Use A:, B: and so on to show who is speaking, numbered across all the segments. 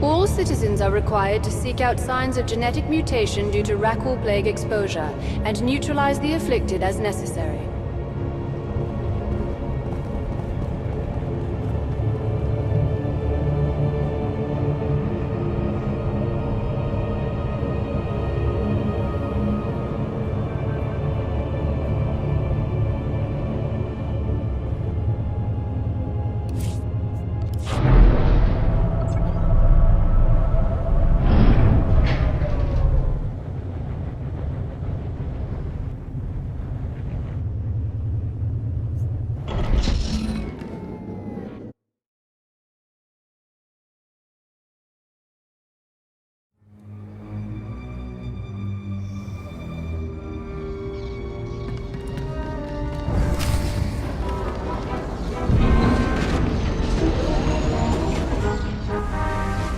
A: All citizens are required to seek out signs of genetic mutation due to Rakul plague exposure, and neutralize the afflicted as necessary.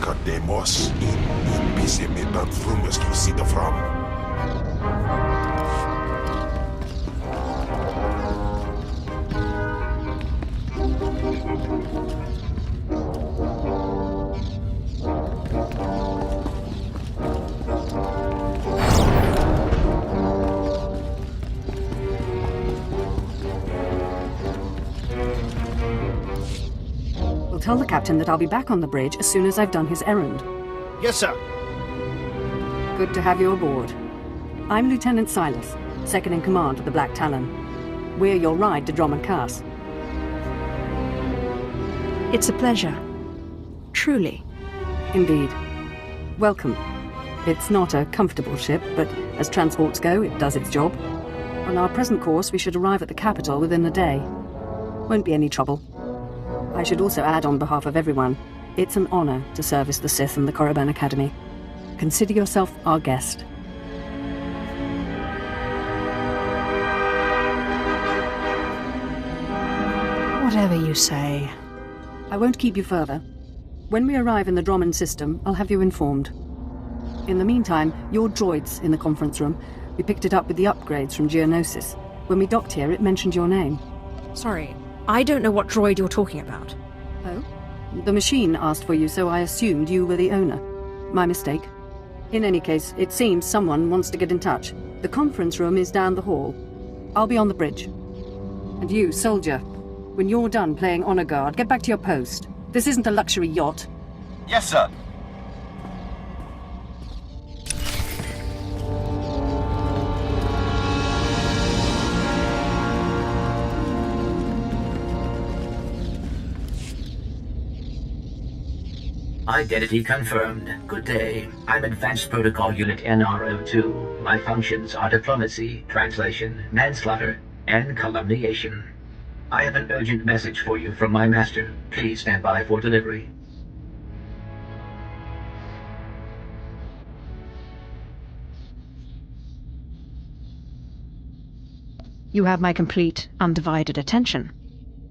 B: Cademos in impediment frumos lucida fram.
C: Tell the captain that I'll be back on the bridge as soon as I've done his errand.
D: Yes, sir.
C: Good to have you aboard. I'm Lieutenant Silas, second in command of the Black Talon. We're your ride to Drummond Cass.
E: It's a pleasure. Truly.
C: Indeed. Welcome. It's not a comfortable ship, but as transports go, it does its job. On our present course, we should arrive at the capital within a day. Won't be any trouble. I should also add on behalf of everyone, it's an honor to service the Sith and the Korriban Academy. Consider yourself our guest.
E: Whatever you say.
C: I won't keep you further. When we arrive in the Drummond system, I'll have you informed. In the meantime, your droid's in the conference room. We picked it up with the upgrades from Geonosis. When we docked here, it mentioned your name.
E: Sorry, I don't know what droid you're talking about.
C: Oh? The machine asked for you, so I assumed you were the owner. My mistake. In any case, it seems someone wants to get in touch. The conference room is down the hall. I'll be on the bridge. And you, soldier, when you're done playing honor guard, get back to your post. This isn't a luxury yacht.
D: Yes, sir.
F: Identity confirmed. Good day. I'm Advanced Protocol Unit NRO2. My functions are diplomacy, translation, manslaughter, and calumniation. I have an urgent message for you from my master. Please stand by for delivery.
E: You have my complete, undivided attention.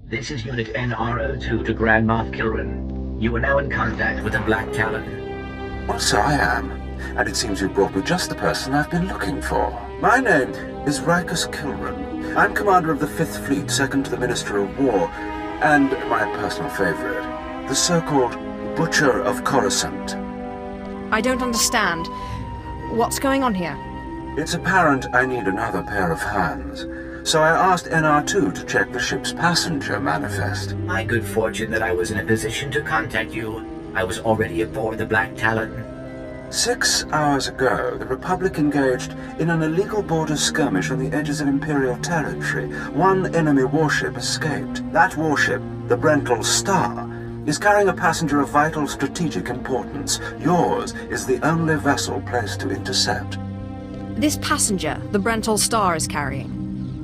F: This is Unit NRO2 to Grand Moff Kilran. You are now in contact with the Black Talon.
G: Well, so I am. And it seems you brought me just the person I've been looking for. My name is Rikus Kilran. I'm commander of the 5th Fleet, second to the Minister of War, and my personal favorite, the so-called Butcher of Coruscant.
E: I don't understand. What's going on here?
G: It's apparent I need another pair of hands. So I asked NR2 to check the ship's passenger manifest.
F: My good fortune that I was in a position to contact you. I was already aboard the Black Talon.
G: 6 hours ago, the Republic engaged in an illegal border skirmish on the edges of Imperial territory. One enemy warship escaped. That warship, the Brental Star, is carrying a passenger of vital strategic importance. Yours is the only vessel placed to intercept.
E: This passenger, the Brental Star is carrying.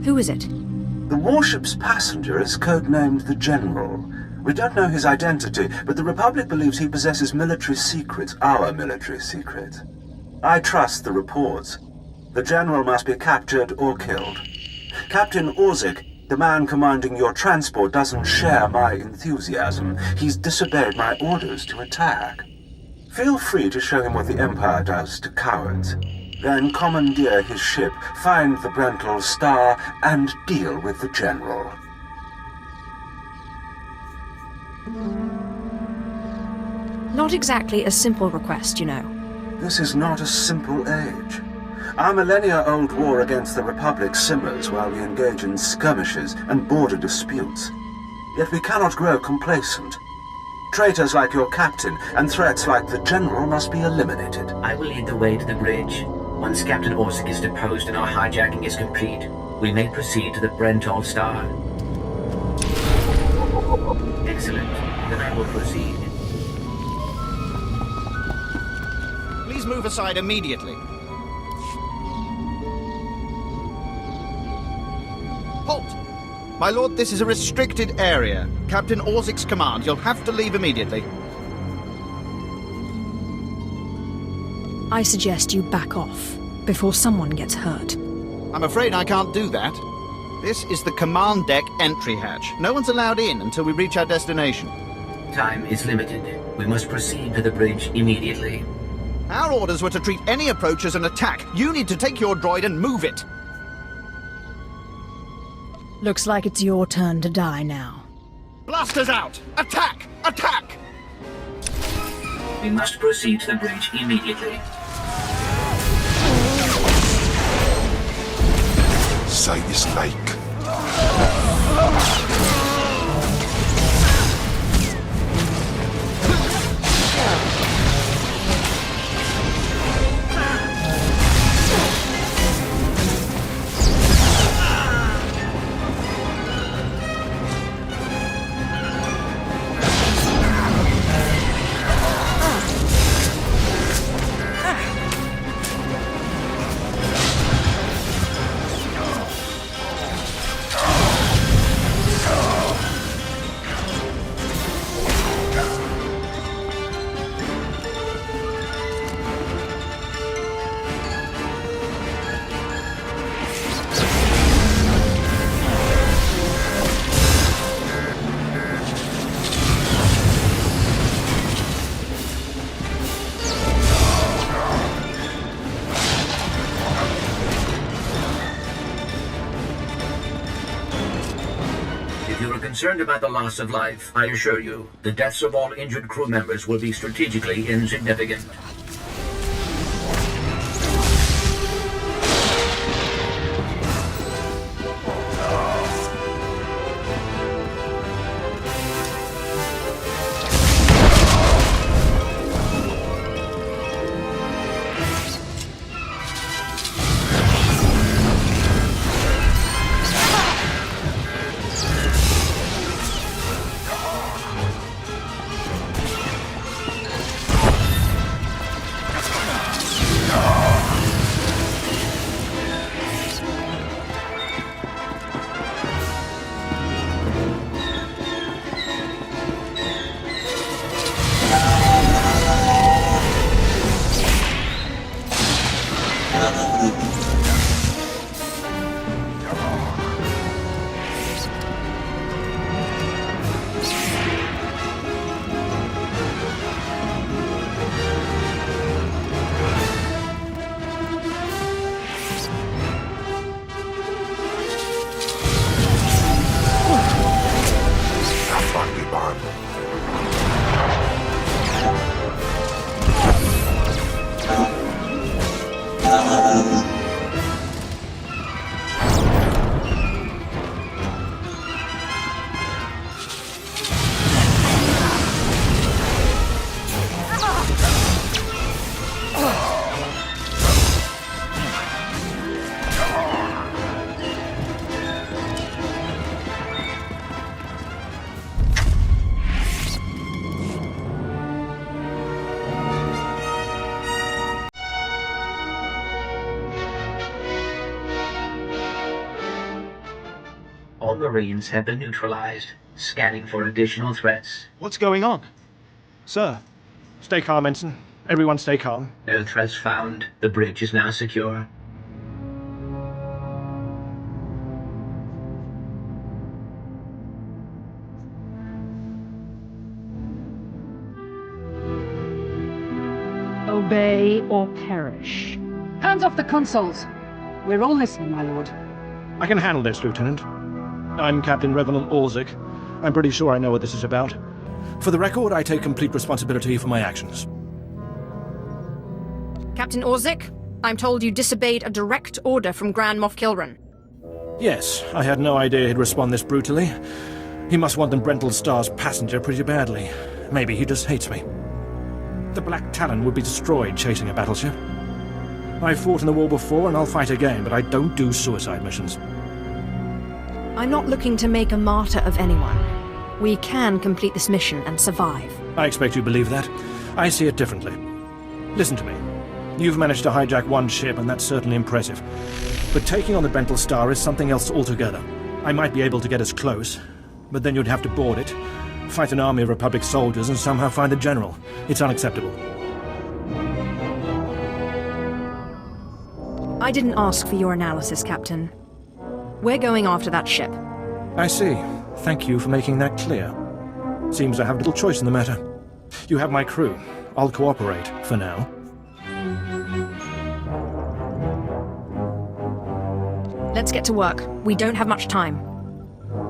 E: Who is it?
G: The warship's passenger is codenamed the General. We don't know his identity, but the Republic believes he possesses military secrets, our military secrets. I trust the reports. The General must be captured or killed. Captain Orzik, the man commanding your transport, doesn't share my enthusiasm. He's disobeyed my orders to attack. Feel free to show him what the Empire does to cowards. Then commandeer his ship, find the Brental Star, and deal with the General.
E: Not exactly a simple request, you know.
G: This is not a simple age. Our millennia-old war against the Republic simmers while we engage in skirmishes and border disputes. Yet we cannot grow complacent. Traitors like your captain and threats like the General must be eliminated.
F: I will lead the way to the bridge. Once Captain Orsic is deposed and our hijacking is complete, we may proceed to the Brentol Star. Excellent. Then I will proceed.
D: Please move aside immediately. Halt! My lord, this is a restricted area. Captain Orzic's command. You'll have to leave immediately.
E: I suggest you back off before someone gets hurt.
D: I'm afraid I can't do that. This is the command deck entry hatch. No one's allowed in until we reach our destination.
F: Time is limited. We must proceed to the bridge immediately.
D: Our orders were to treat any approach as an attack. You need to take your droid and move it.
E: Looks like it's your turn to die now.
D: Blasters out! Attack! Attack!
F: We must proceed to the bridge immediately.
B: Sight is like.
F: If you are concerned about the loss of life, I assure you, the deaths of all injured crew members will be strategically insignificant. All Marines have been neutralized. Scanning for additional threats.
H: What's going on? Sir, stay calm, Ensign. Everyone stay calm.
F: No threats found. The bridge is now secure.
I: Obey or perish. Hands off the consoles. We're all listening, my lord.
H: I can handle this, Lieutenant. I'm Captain Revenant Orzic. I'm pretty sure I know what this is about. For the record, I take complete responsibility for my actions.
E: Captain Orzik, I'm told you disobeyed a direct order from Grand Moff Kilran.
H: Yes, I had no idea he'd respond this brutally. He must want the Brental Star's passenger pretty badly. Maybe he just hates me. The Black Talon would be destroyed chasing a battleship. I've fought in the war before and I'll fight again, but I don't do suicide missions.
E: I'm not looking to make a martyr of anyone. We can complete this mission and survive.
H: I expect you believe that. I see it differently. Listen to me. You've managed to hijack one ship, and that's certainly impressive. But taking on the Brental Star is something else altogether. I might be able to get us close, but then you'd have to board it, fight an army of Republic soldiers, and somehow find the general. It's unacceptable.
E: I didn't ask for your analysis, Captain. We're going after that ship.
H: I see. Thank you for making that clear. Seems I have little choice in the matter. You have my crew. I'll cooperate, for now.
E: Let's get to work. We don't have much time.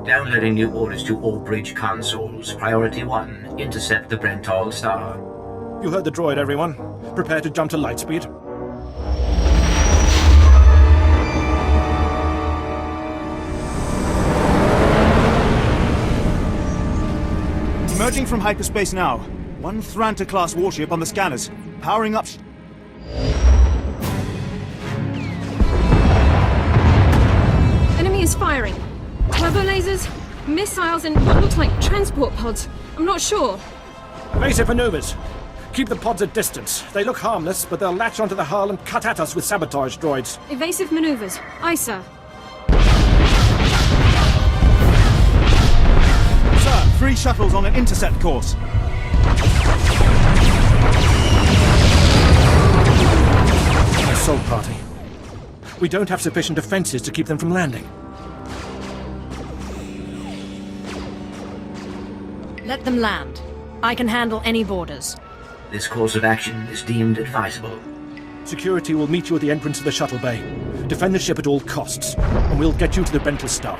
F: Downloading new orders to all bridge consoles. Priority 1, intercept the Brental Star.
H: You heard the droid, everyone. Prepare to jump to lightspeed.
J: Emerging from hyperspace now. One Thranta-class warship on the scanners. Powering up...
K: Enemy is firing. Turbo lasers, missiles, and what looks like transport pods. I'm not sure.
H: Basic maneuvers. Keep the pods at distance. They look harmless, but they'll latch onto the hull and cut at us with sabotage droids.
K: Evasive maneuvers. Aye, sir.
J: Sir, 3 shuttles on an intercept course.
H: Assault party. We don't have sufficient defenses to keep them from landing.
E: Let them land. I can handle any borders.
F: This course of action is deemed advisable.
H: Security will meet you at the entrance of the shuttle bay. Defend the ship at all costs, and we'll get you to the Brental Star.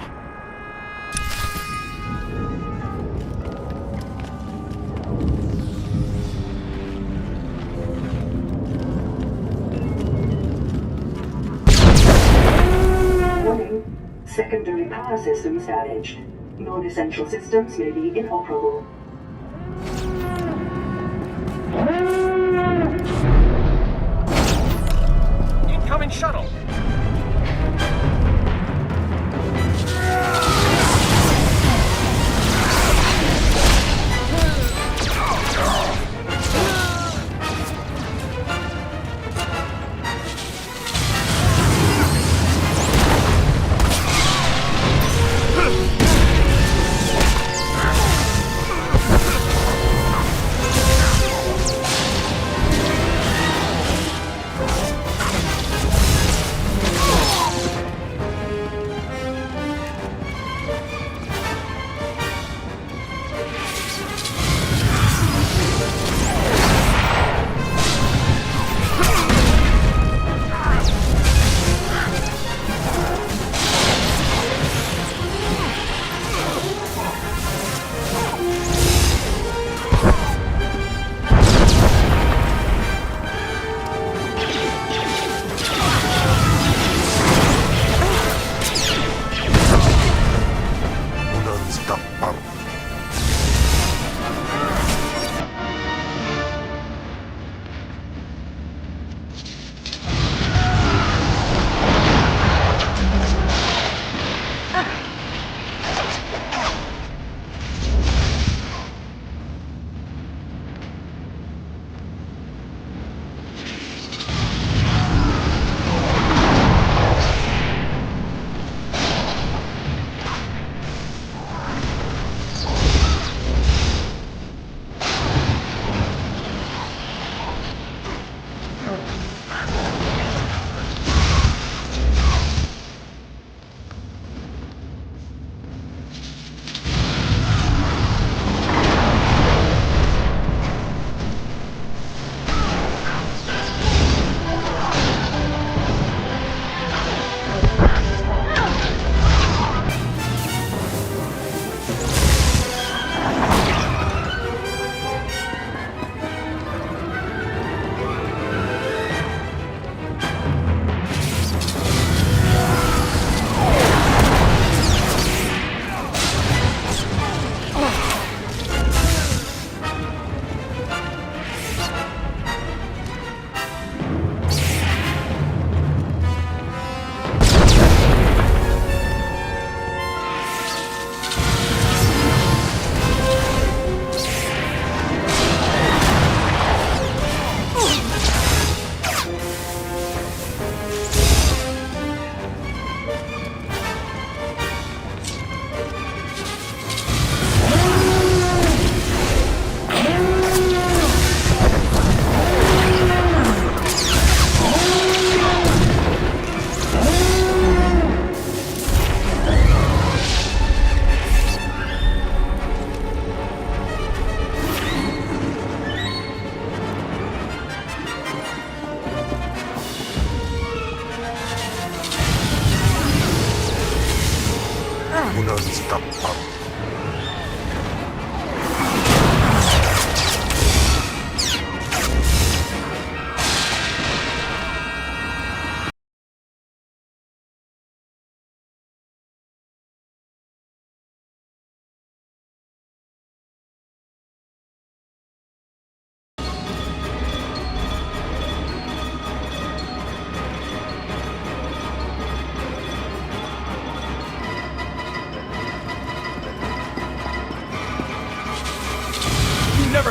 L: Warning. Secondary power systems damaged. Non-essential systems may be inoperable.
H: Incoming shuttle!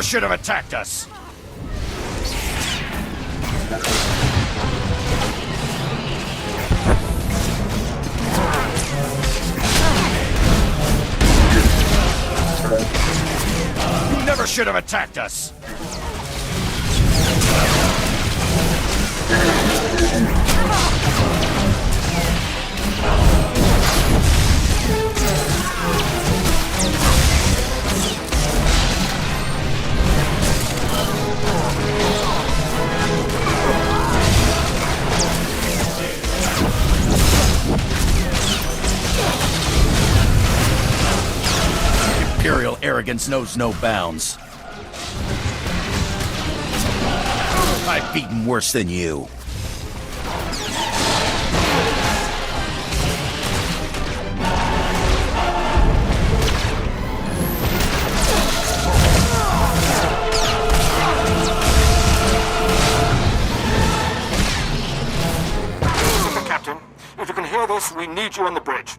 H: should have attacked us! You never should have attacked us!
M: Imperial arrogance knows no bounds. I've beaten worse than you.
H: Captain, if you can hear this, we need you on the bridge.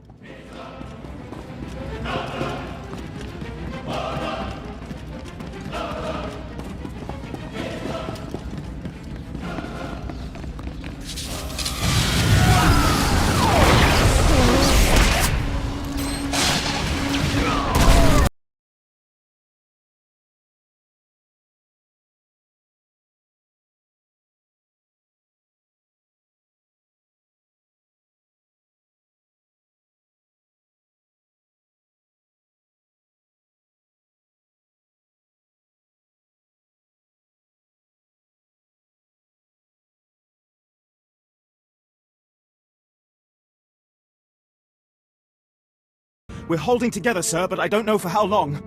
J: We're holding together, sir, but I don't know for how long.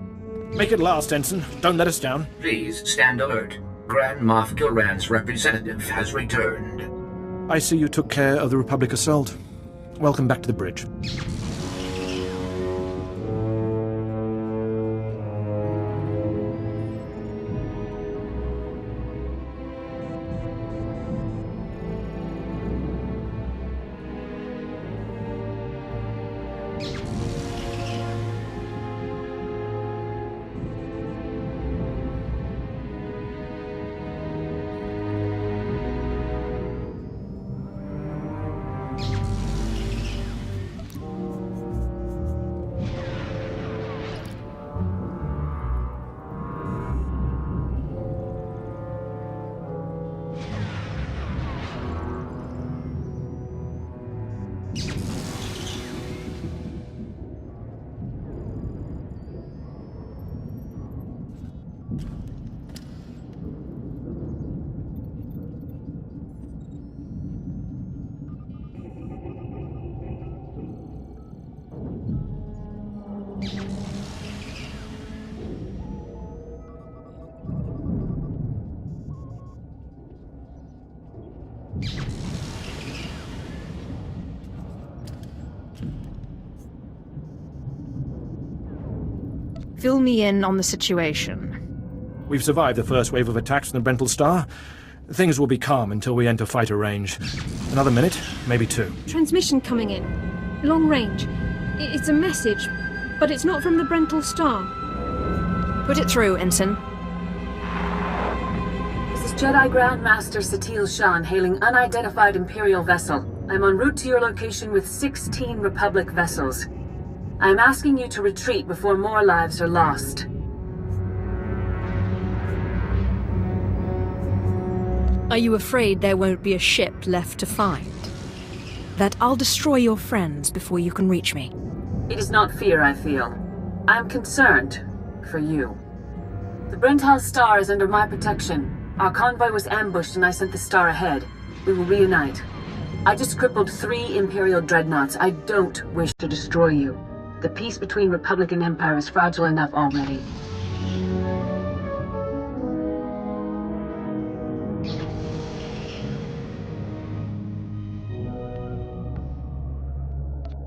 H: Make it last, Ensign. Don't let us down.
F: Please stand alert. Grand Moff Gilran's representative has returned.
H: I see you took care of the Republic assault. Welcome back to the bridge.
E: Fill me in on the situation.
H: We've survived the first wave of attacks from the Brental Star. Things will be calm until we enter fighter range. Another minute, maybe two.
K: Transmission coming in. Long range. It's a message, but it's not from the Brental Star.
E: Put it through, Ensign.
A: This is Jedi Grandmaster Satil Shan hailing unidentified Imperial vessel. I'm en route to your location with 16 Republic vessels. I'm asking you to retreat before more lives are lost.
E: Are you afraid there won't be a ship left to find? That I'll destroy your friends before you can reach me?
A: It is not fear I feel. I'm concerned for you. The Brental Star is under my protection. Our convoy was ambushed and I sent the star ahead. We will reunite. I just crippled 3 Imperial dreadnoughts. I don't wish to destroy you. The peace between Republic and Empire is fragile enough already.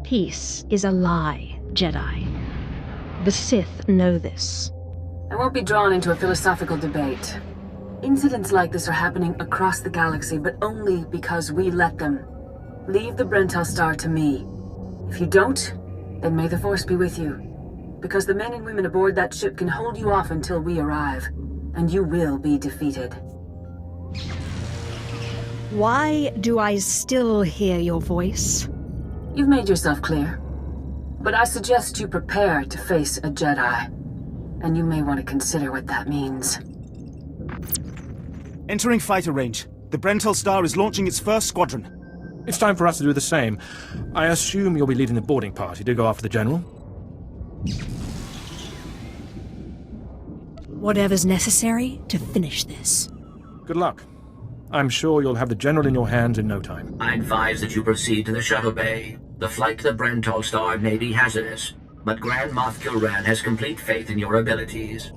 E: Peace is a lie, Jedi. The Sith know this.
A: I won't be drawn into a philosophical debate. Incidents like this are happening across the galaxy, but only because we let them. Leave the Brental Star to me. If you don't, then may the Force be with you. Because the men and women aboard that ship can hold you off until we arrive. and you will be defeated.
E: Why do I still hear your voice?
A: You've made yourself clear. But I suggest you prepare to face a Jedi. And you may want to consider what that means.
J: Entering fighter range. The Brentel Star is launching its first squadron.
H: It's time for us to do the same. I assume you'll be leading the boarding party to go after the General?
E: Whatever's necessary to finish this.
H: Good luck. I'm sure you'll have the General in your hands in no time.
F: I advise that you proceed to the shuttle bay. The flight to the Brental Star may be hazardous, but Grand Moff Kilran has complete faith in your abilities.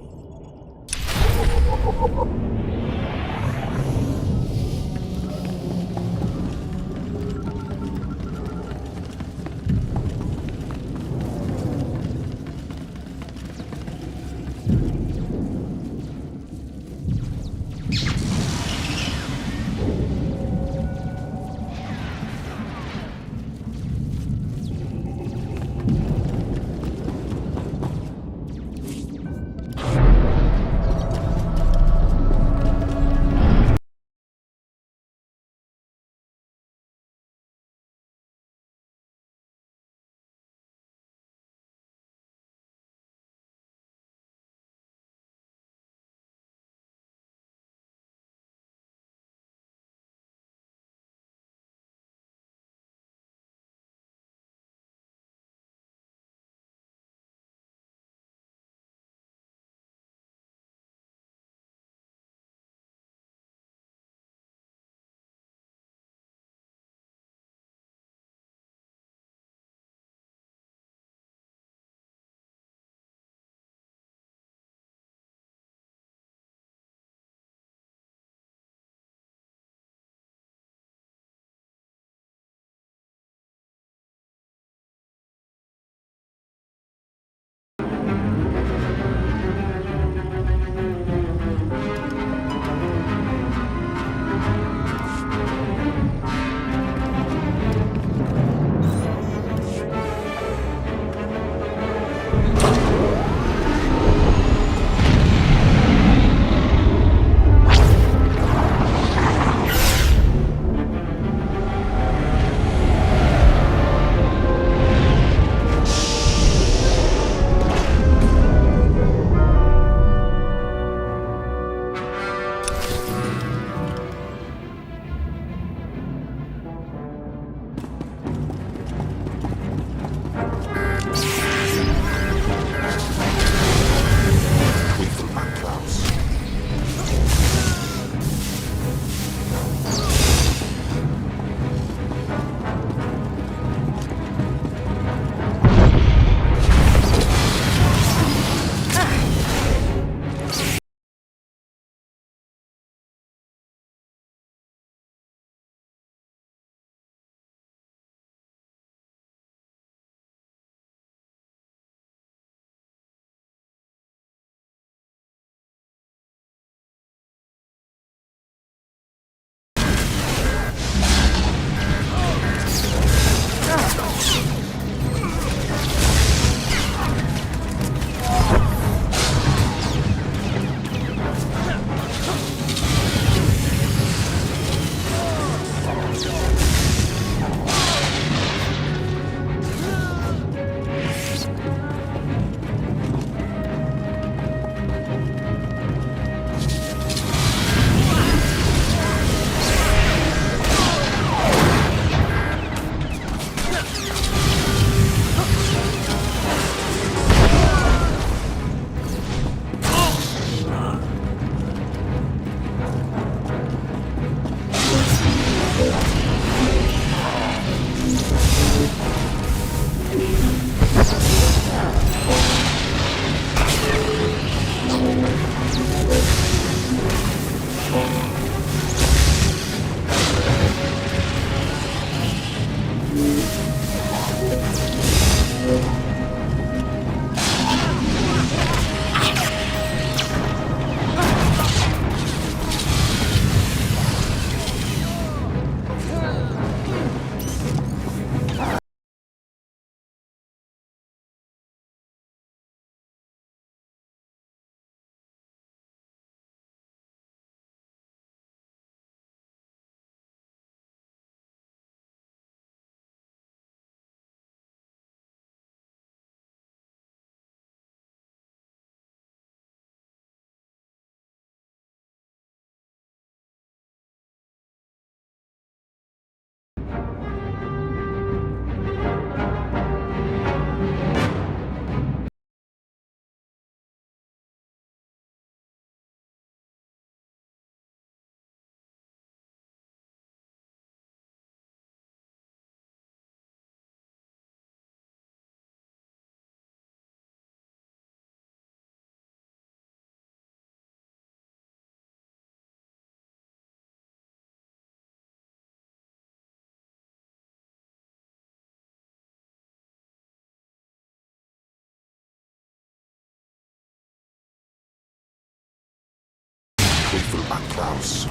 B: Klaus.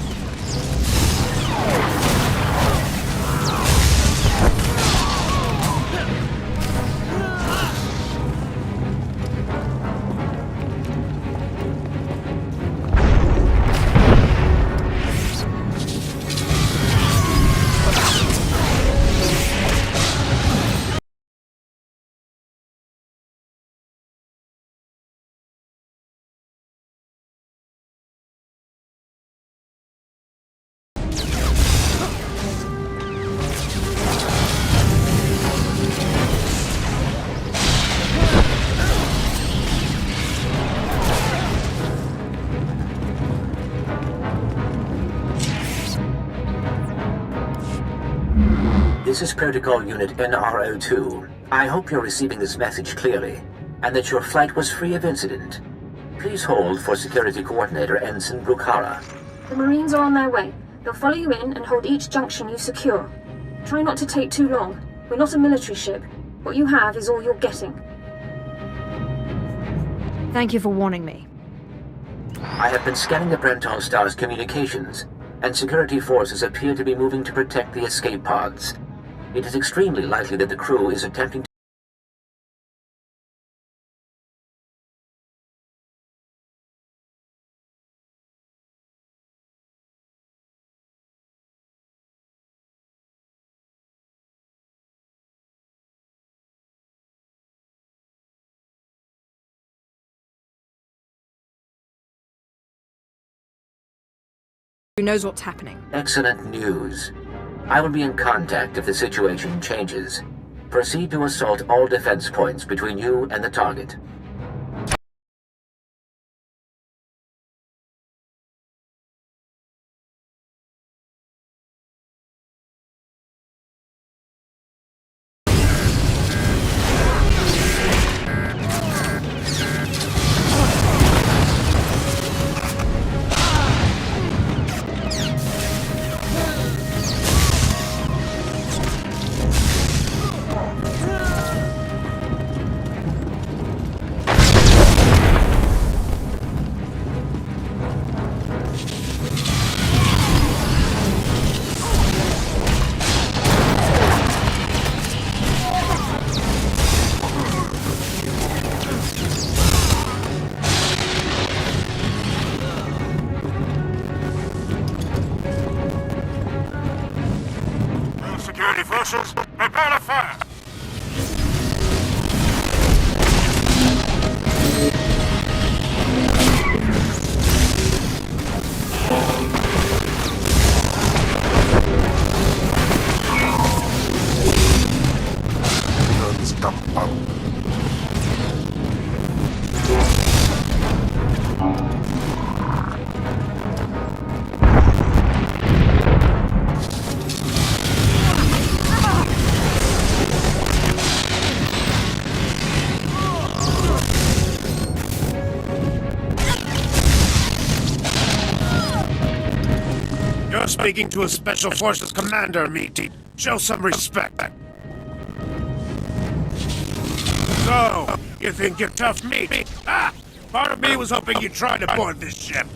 F: This is Protocol Unit NRO2. I hope you're receiving this message clearly, and that your flight was free of incident. Please hold for Security Coordinator Ensign Brukhara.
K: The Marines are on their way. They'll follow you in and hold each junction you secure. Try not to take too long. We're not a military ship. What you have is all you're getting.
E: Thank you for warning me.
F: I have been scanning the Brental Star's communications, and security forces appear to be moving to protect the escape pods. It is extremely likely that the crew is attempting to...
E: Who knows what's happening?
F: Excellent news. I will be in contact if the situation changes. Proceed to assault all defense points between you and the target.
B: Security forces, prepare to fire! Guns come up.
N: You're speaking to a Special Forces commander, meaty. Show some respect. So, you think you're tough meat? Ah! Part of me was hoping you'd try to board this ship.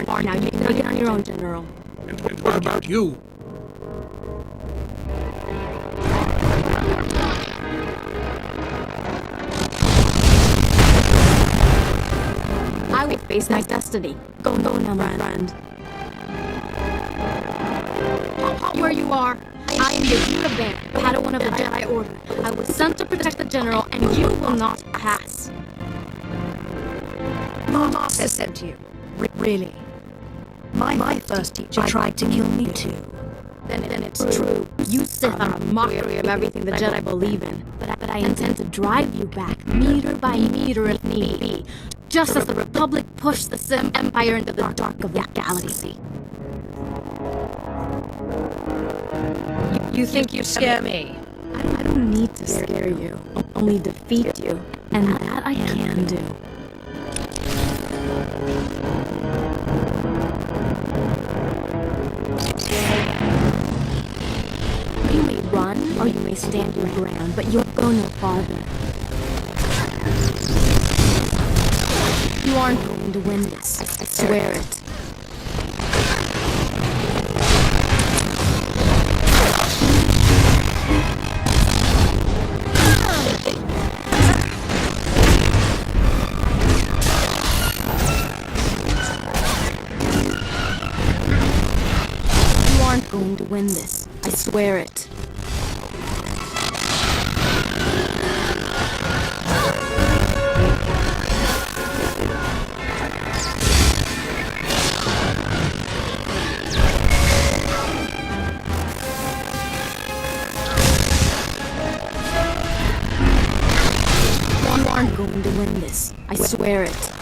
E: far now. You can make it on your own, General.
N: And what about you?
E: I will face my destiny. Go now, my friend. Where you are, I am the Van, Padawan of the Jedi Order. I was sent to protect the General, and you will not pass.
O: Mama has sent you. Really? My first teacher tried to kill me too.
E: Then it's true. You Sith are a mockery of everything the Jedi believe in. But I intend to drive you back, meter by meter if need be. Just as the Republic pushed the Sith Empire into the dark of the galaxy.
O: You think you scare me?
E: I don't need to scare you. Only defeat you. And that I can do. You may run, or you may stand your ground, but you'll go no farther. You aren't going to win this. I swear it. You aren't going to win this. I swear it. Going to win this. I swear it.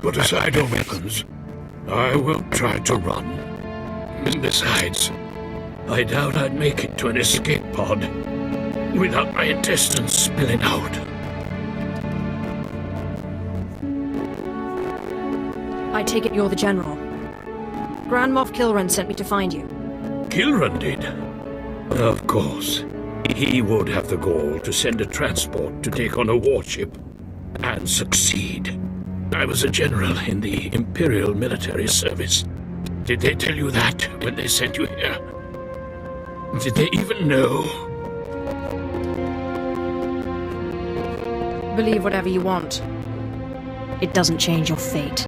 N: Put aside your weapons. I will try to run. Besides, I doubt I'd make it to an escape pod without my intestines spilling out.
E: I take it you're the General. Grand Moff Kilran sent me to find you.
N: Kilran did? Of course. He would have the gall to send a transport to take on a warship and succeed. I was a general in the Imperial military service. Did they tell you that when they sent you here? Did they even know?
E: Believe whatever you want. It doesn't change your fate.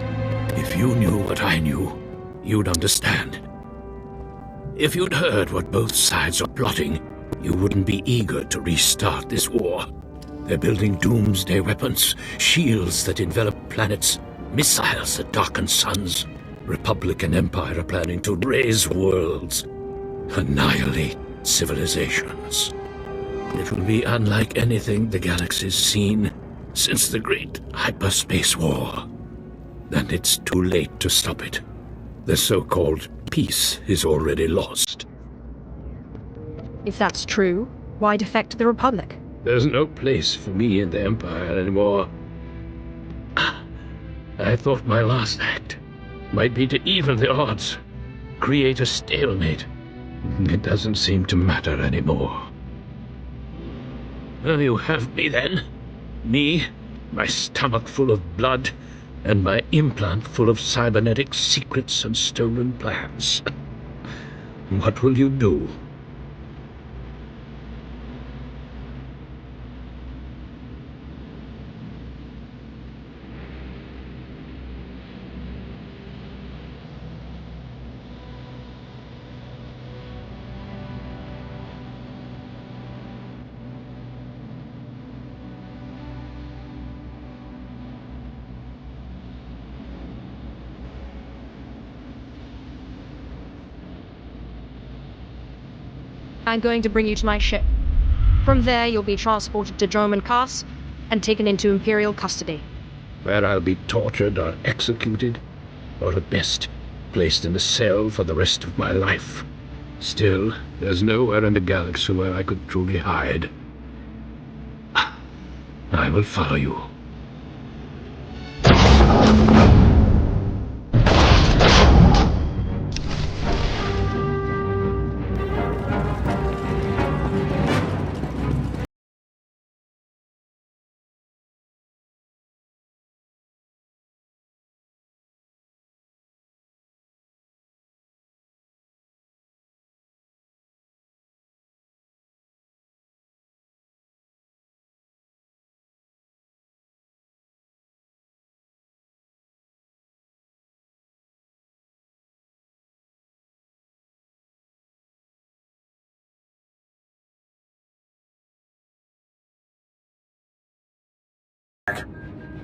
N: If you knew what I knew, you'd understand. If you'd heard what both sides are plotting, you wouldn't be eager to restart this war. They're building doomsday weapons, shields that envelop planets, missiles that darken suns. Republic and Empire are planning to raise worlds, annihilate civilizations. It will be unlike anything the galaxy's seen since the Great Hyperspace War. And it's too late to stop it. The so-called peace is already lost.
E: If that's true, why defect to the Republic?
N: There's no place for me in the Empire anymore. I thought my last act might be to even the odds, create a stalemate. It doesn't seem to matter anymore. Well, you have me then. Me, my stomach full of blood, and my implant full of cybernetic secrets and stolen plans. What will you do?
P: I'm going to bring you to my ship. From there, you'll be transported to Droman Cass and taken into Imperial custody.
N: Where I'll be tortured or executed, or at best, placed in a cell for the rest of my life. Still, there's nowhere in the galaxy where I could truly hide. I will follow you.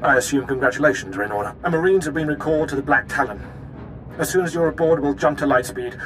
H: I assume congratulations are in order. Our Marines have been recalled to the Black Talon. As soon as you're aboard, we'll jump to lightspeed.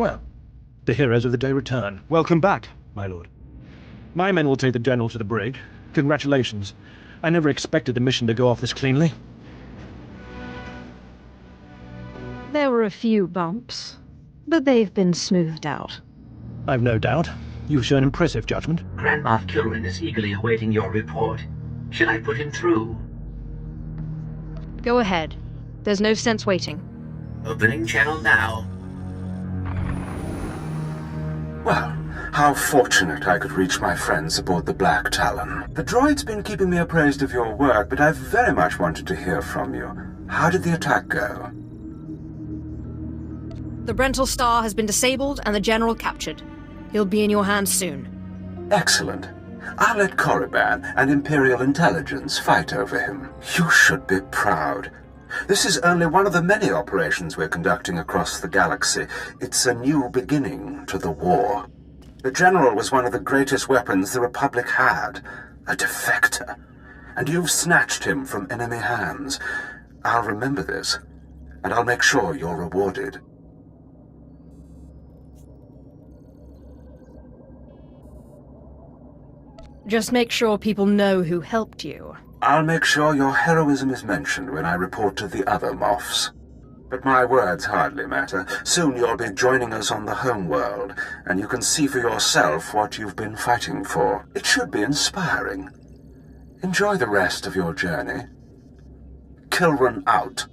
H: Well, the heroes of the day return.
J: Welcome back, my lord.
H: My men will take the general to the brig. Congratulations. I never expected the mission to go off this cleanly.
I: There were a few bumps, but they've been smoothed out.
H: I've no doubt. You've shown impressive judgment.
F: Grand Moff Kilrin is eagerly awaiting your report. Should I put him through?
P: Go ahead. There's no sense waiting.
F: Opening channel now.
G: Well, how fortunate I could reach my friends aboard the Black Talon. The droid's been keeping me appraised of your work, but I've very much wanted to hear from you. How did the attack go?
P: The Brental Star has been disabled and the General captured. He'll be in your hands soon.
G: Excellent. I'll let Korriban and Imperial Intelligence fight over him. You should be proud. This is only one of the many operations we're conducting across the galaxy. It's a new beginning to the war. The General was one of the greatest weapons the Republic had, a defector. And you've snatched him from enemy hands. I'll remember this, and I'll make sure you're rewarded.
P: Just make sure people know who helped you.
G: I'll make sure your heroism is mentioned when I report to the other Moffs. But my words hardly matter. Soon you'll be joining us on the homeworld, and you can see for yourself what you've been fighting for. It should be inspiring. Enjoy the rest of your journey. Kilran out.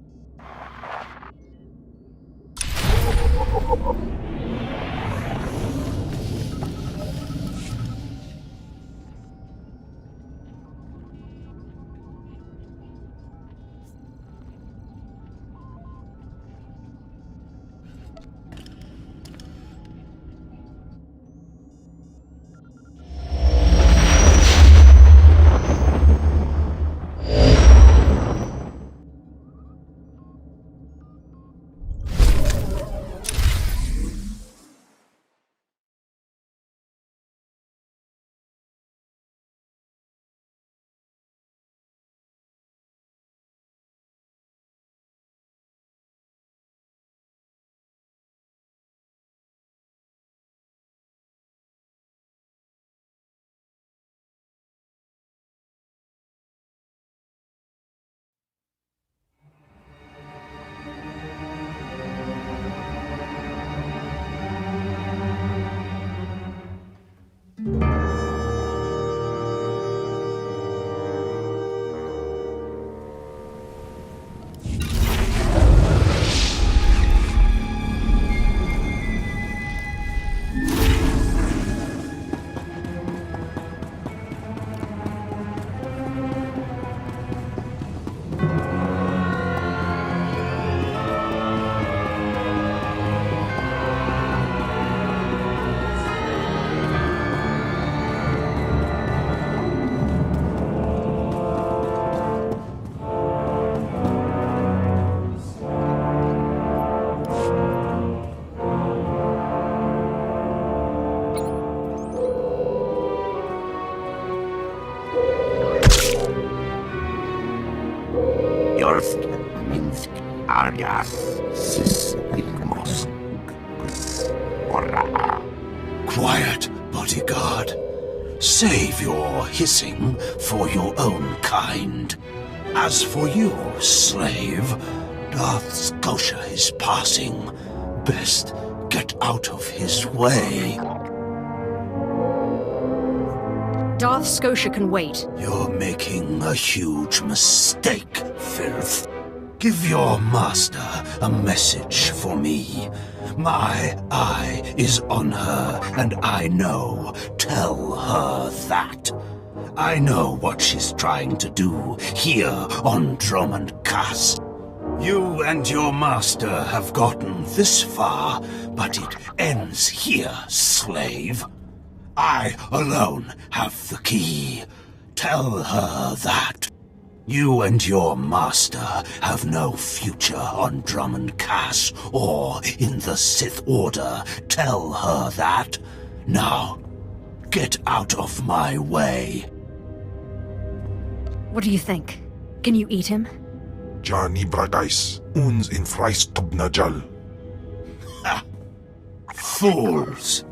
M: Quiet, bodyguard. Save your hissing for your own kind. As for you, slave, Darth Scotia is passing. Best get out of his way.
P: Darth Scotia can wait.
M: You're making a huge mistake, Filth. Give your master a message for me. My eye is on her, and I know. Tell her that. I know what she's trying to do here on Drummond Cass. You and your master have gotten this far, but it ends here, slave. I alone have the key. Tell her that. You and your master have no future on Drummond Cass or in the Sith Order. Tell her that. Now, get out of my way.
P: What do you think? Can you eat him?
B: Johnny Bradais, uns in Freistobnajal.
M: Fools!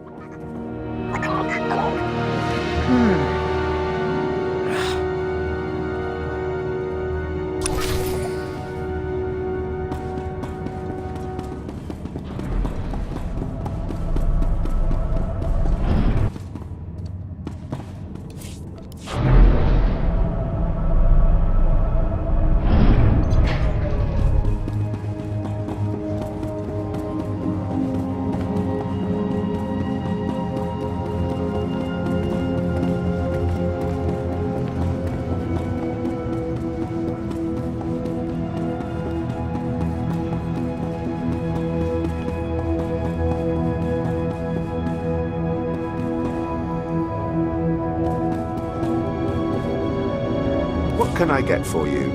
Q: can I get for you?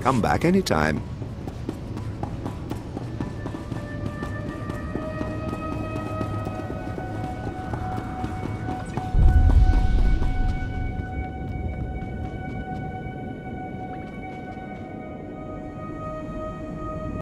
Q: Come back anytime.